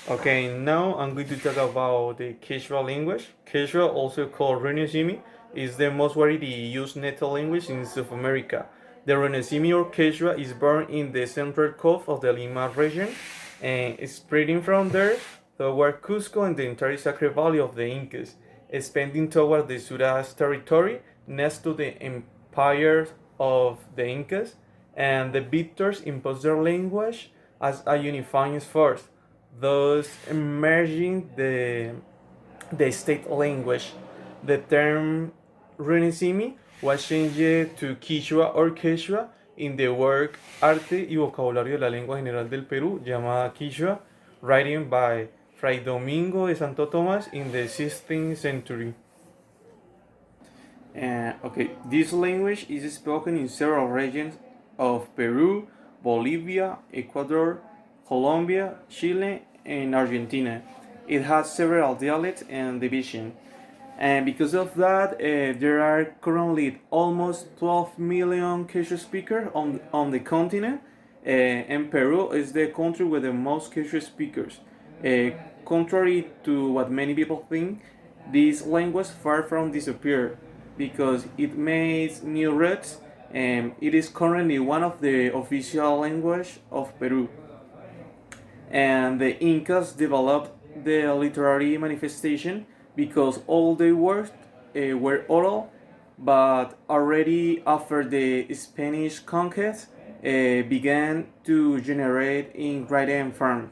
Okay, now I'm going to talk about the Quechua language. Quechua, also called Renesimi, is the most widely used native language in South America. The Renesimi or Quechua is born in the central coast of the Lima region and is spreading from there toward Cusco and the entire Sacred Valley of the Incas, expanding toward the Suras territory next to the empire of the Incas, and the victors imposed their language as a unifying force, thus merging the state language. The term Renesimi was changed to Quichua or Quechua in the work Arte y Vocabulario de la Lengua General del Perú, llamada Quichua, written by Fray Domingo de Santo Tomás in the 16th century. Okay, this language is spoken in several regions of Peru, Bolivia, Ecuador, Colombia, Chile, and Argentina. It has several dialects and divisions. And because of that, there are currently almost 12 million Quechua speakers on the continent, and Peru is the country with the most Quechua speakers. Contrary to what many people think, this language far from disappear because it makes new roots, and it is currently one of the official language of Peru. And the Incas developed the literary manifestation because all their works were oral, but already after the Spanish conquest began to generate in written form.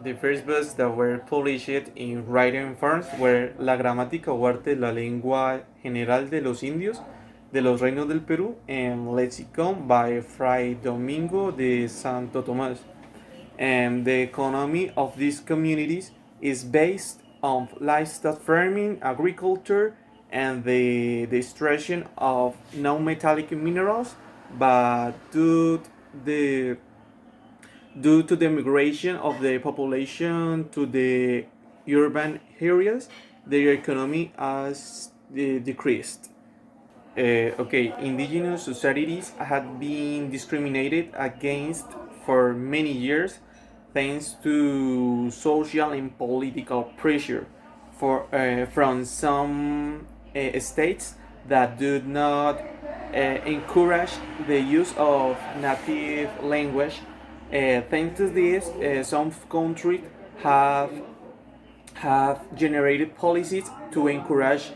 The first books that were published in written forms were La Gramática o Arte de la Lengua General de los Indios de los Reinos del Perú and Lexicon by Fray Domingo de Santo Tomás. And the economy of these communities is based on livestock farming, agriculture, and the extraction of non-metallic minerals, but due to the migration of the population to the urban areas, their economy has decreased. Okay, indigenous societies had been discriminated against for many years thanks to social and political pressure from some states that do not encourage the use of native language. Thanks to this, some countries have generated policies to encourage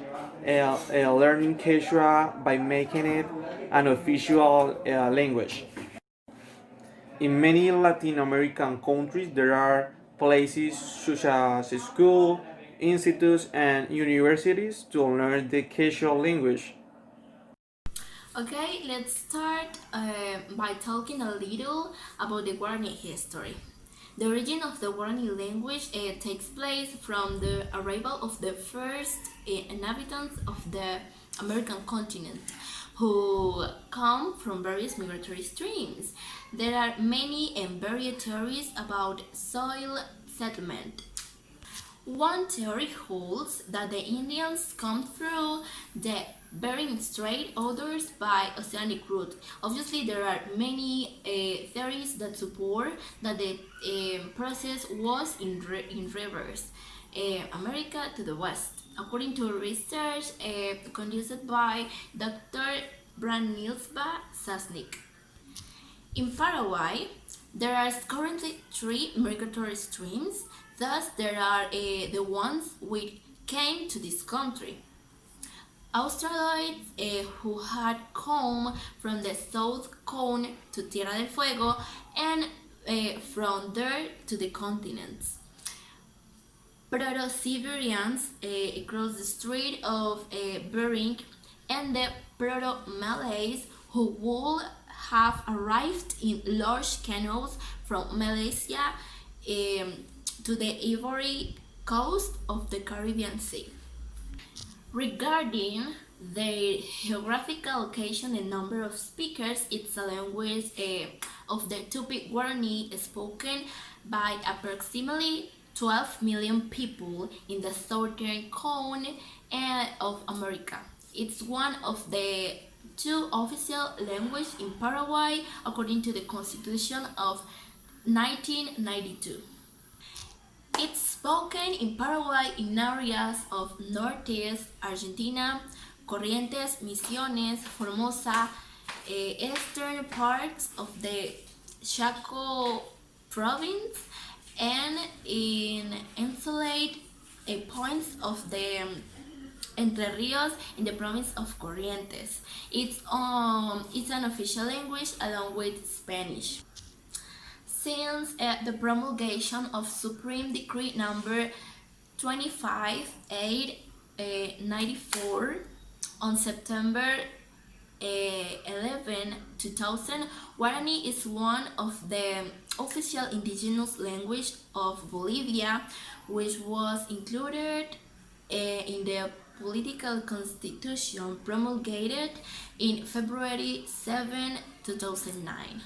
learning Quechua by making it an official language. In many Latin American countries, there are places such as schools, institutes, and universities to learn the Quechua language. Okay, let's start by talking a little about the Guarani history. The origin of the Guarani language takes place from the arrival of the first inhabitants of the American continent, who come from various migratory streams. There are many and varied theories about soil settlement. One theory holds that the Indians come through the Bering Strait, others by oceanic route. Obviously, there are many theories that support that the process was in reverse. America to the west. According to research conducted by Dr. Branislav Sasnik. In Paraguay, there are currently three migratory streams, thus there are the ones which came to this country. Australoids who had come from the South Cone to Tierra del Fuego and from there to the continents. Proto-Siberians across the Strait of Bering, and the Proto-Malays who would have arrived in large canoes from Malaysia to the Ivory Coast of the Caribbean Sea. Regarding their geographical location and number of speakers, it's a language of the Tupi Guarani spoken by approximately 12 million people in the southern cone of America. It's one of the two official languages in Paraguay according to the Constitution of 1992. It's spoken in Paraguay in areas of northeast Argentina, Corrientes, Misiones, Formosa, eastern parts of the Chaco province, and in insulate points of the Entre Rios in the province of Corrientes. It's an official language along with Spanish. Since the promulgation of Supreme Decree number 25894 on September 11, 2000, Guarani is one of the official indigenous language of Bolivia, which was included in the political constitution promulgated in February 7, 2009.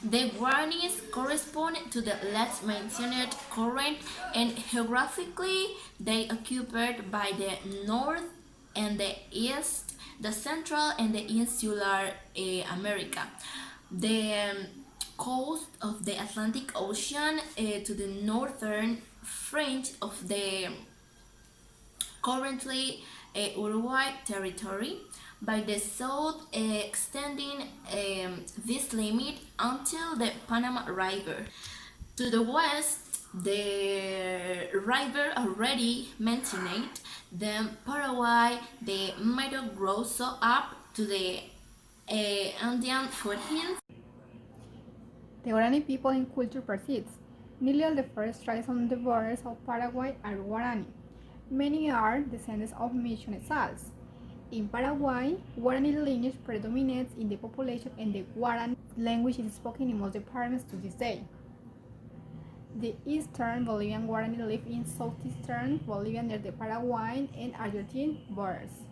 The Guaranis correspond to the last mentioned current, and geographically they occupied by the north and the east, the central and the insular America, the coast of the Atlantic Ocean to the northern fringe of the currently Uruguay territory, by the south extending this limit until the Panama River. To the west, the river already mentioned, then Paraguay, the Mato Grosso up to the Andean foothills. The Guarani people and culture persists. Nearly all the first tribes on the borders of Paraguay are Guarani. Many are descendants of mission exiles. In Paraguay, Guarani lineage predominates in the population, and the Guarani language is spoken in most departments to this day. The Eastern Bolivian Guarani live in southeastern Bolivia near the Paraguayan and Argentine borders.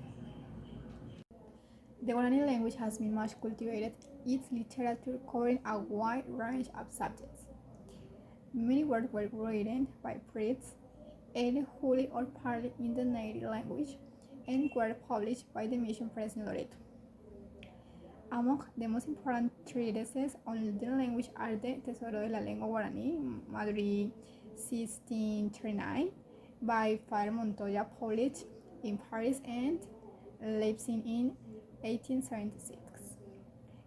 The Guarani language has been much cultivated, its literature covering a wide range of subjects. Many works were written by priests, either wholly or partly in the native language, and were published by the mission press in Loreto. Among the most important treatises on the language are the Tesoro de la Lengua Guaraní, Madrid 1639, by Father Montoya, published in Paris and Leipzig in 1876,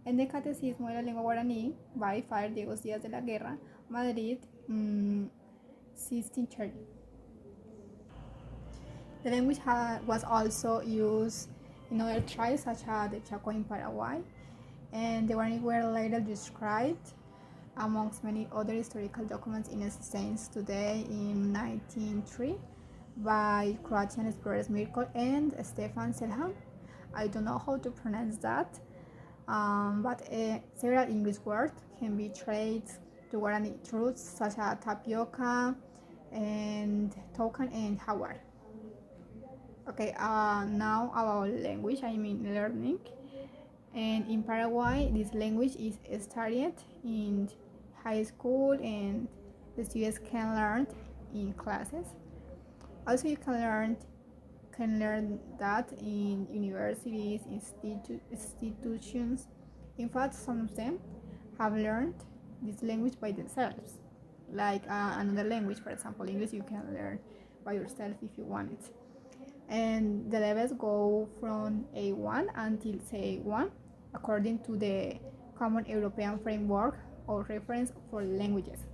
and the Catecismo de la Lengua Guaraní by Father Diego Díaz de la Guerra, Madrid 1630. The language was also used in other tribes such as the Chaco in Paraguay, and the Guarani were later described amongst many other historical documents in existence today in 1903 by Croatian explorers Mirko and Stefan Selham. I don't know how to pronounce that, but several English words can be traced to Guarani roots such as tapioca and token and howard. Okay, now about language, learning. And in Paraguay, this language is studied in high school, and the students can learn in classes. Also, you can learn that in universities, institutions. In fact, some of them have learned this language by themselves. Like another language, for example, English, you can learn by yourself if you want it. And the levels go from A1 until C1 according to the Common European Framework or Reference for Languages.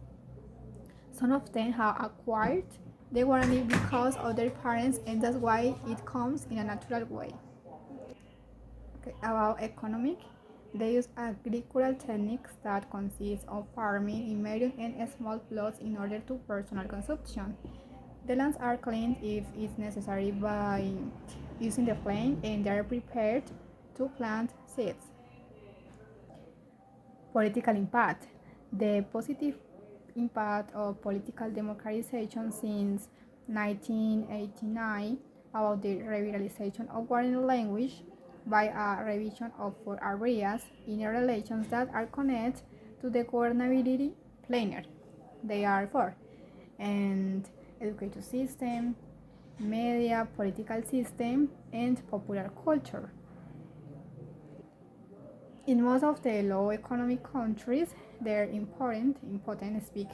Some of them have acquired the Guarani because of their parents, and that's why it comes in a natural way. Okay, about economic, they use agricultural techniques that consist of farming in medium and small plots in order to personal consumption. The lands are cleaned if it's necessary by using the plane, and they are prepared to plant seeds. Political impact. The positive impact of political democratization since 1989 about the revitalization of Guarani language by a revision of 4 areas in relations that are connected to the governability planar. They are 4, and education system, media, political system, and popular culture. In most of the low economic countries, they're important speak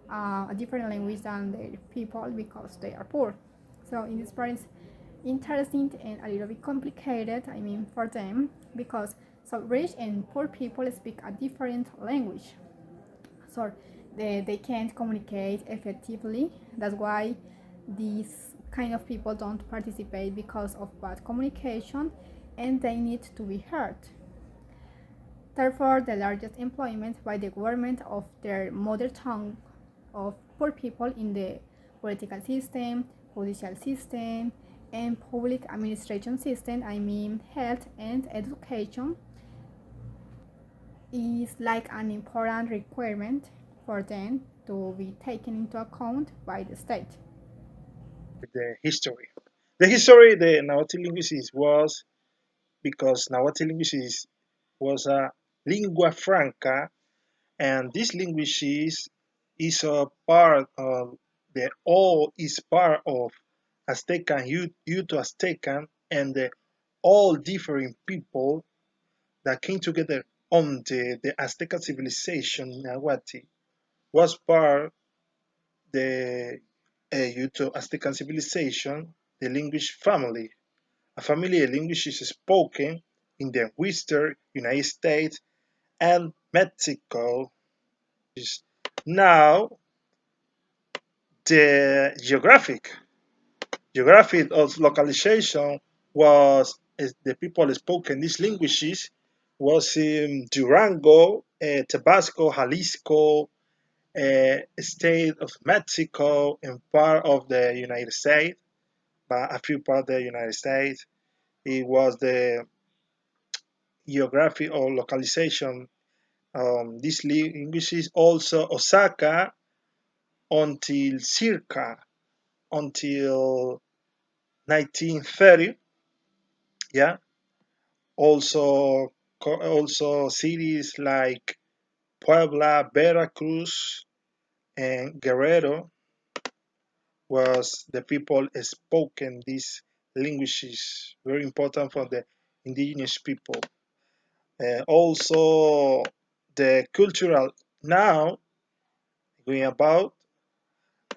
a different language than their people because they are poor. So in this part, it's interesting and a little bit complicated, I mean, for them, because so rich and poor people speak a different language. So they can't communicate effectively. That's why these kind of people don't participate because of bad communication and they need to be heard. Therefore, the largest employment by the government of their mother tongue of poor people in the political system, judicial system, and public administration system, I mean health and education, is like an important requirement for them to be taken into account by the state. The history. The history, the Nahuatl linguistics was because Nahuatl linguistics was a lingua franca, and this linguistics is a part of the all is part of Aztecan, Uto-Aztecan, and the all different people that came together on the Azteca civilization. Nahuatl was part the Uto-Aztecan civilization, the language family. A family of languages spoken in the western United States and Mexico. Now, the geographic of localization was the people spoken these languages was in Durango, Tabasco, Jalisco, state of Mexico, and part of the United States, but a few parts of the United States. It was the geography or localization. This linguistics also Osaka until 1930. Yeah. Also cities like Puebla, Veracruz, and Guerrero was the people spoken these languages. Very important for the indigenous people. Also, the cultural now going about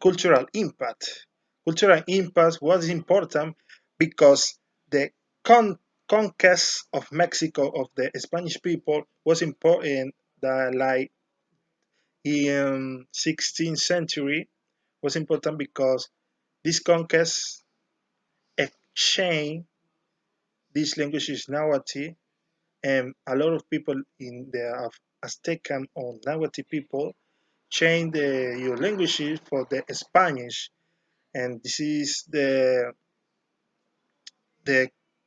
cultural impact. Cultural impact was important because the conquest of Mexico of the Spanish people was important. That like in 16th century was important because this conquest exchanged these languages Nahuatl, and a lot of people in the Aztecan or Nahuatl people changed your languages for the Spanish, and this is the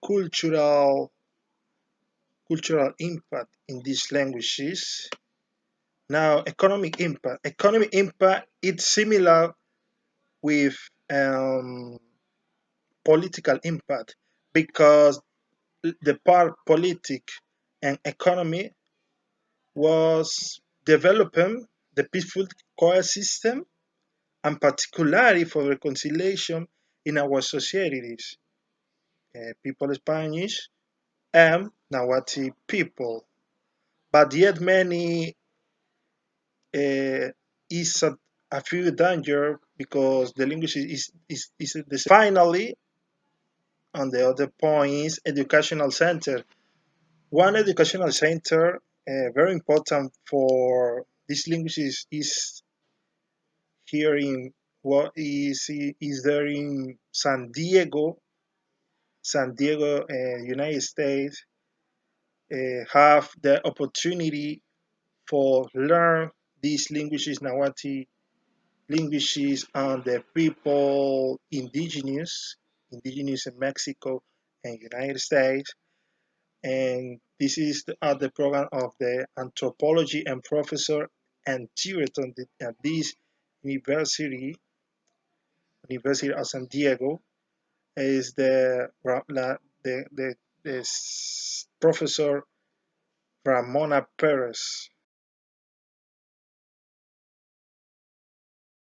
cultural impact in these languages. Now, economic impact. Economic impact it's similar with political impact because the part politic and economy was developing the peaceful coexistence and particularly for reconciliation in our societies, people Spanish and Nahuatl people. But yet many is a few danger because the language is the finally on the other point is educational center. One educational center very important for this language is here in what is there in San Diego, United States, have the opportunity for learn these languages, Nahuatl languages, and the people indigenous in Mexico and United States. And this is the program of the anthropology and professor and director at this University of San Diego is the professor Ramona Perez.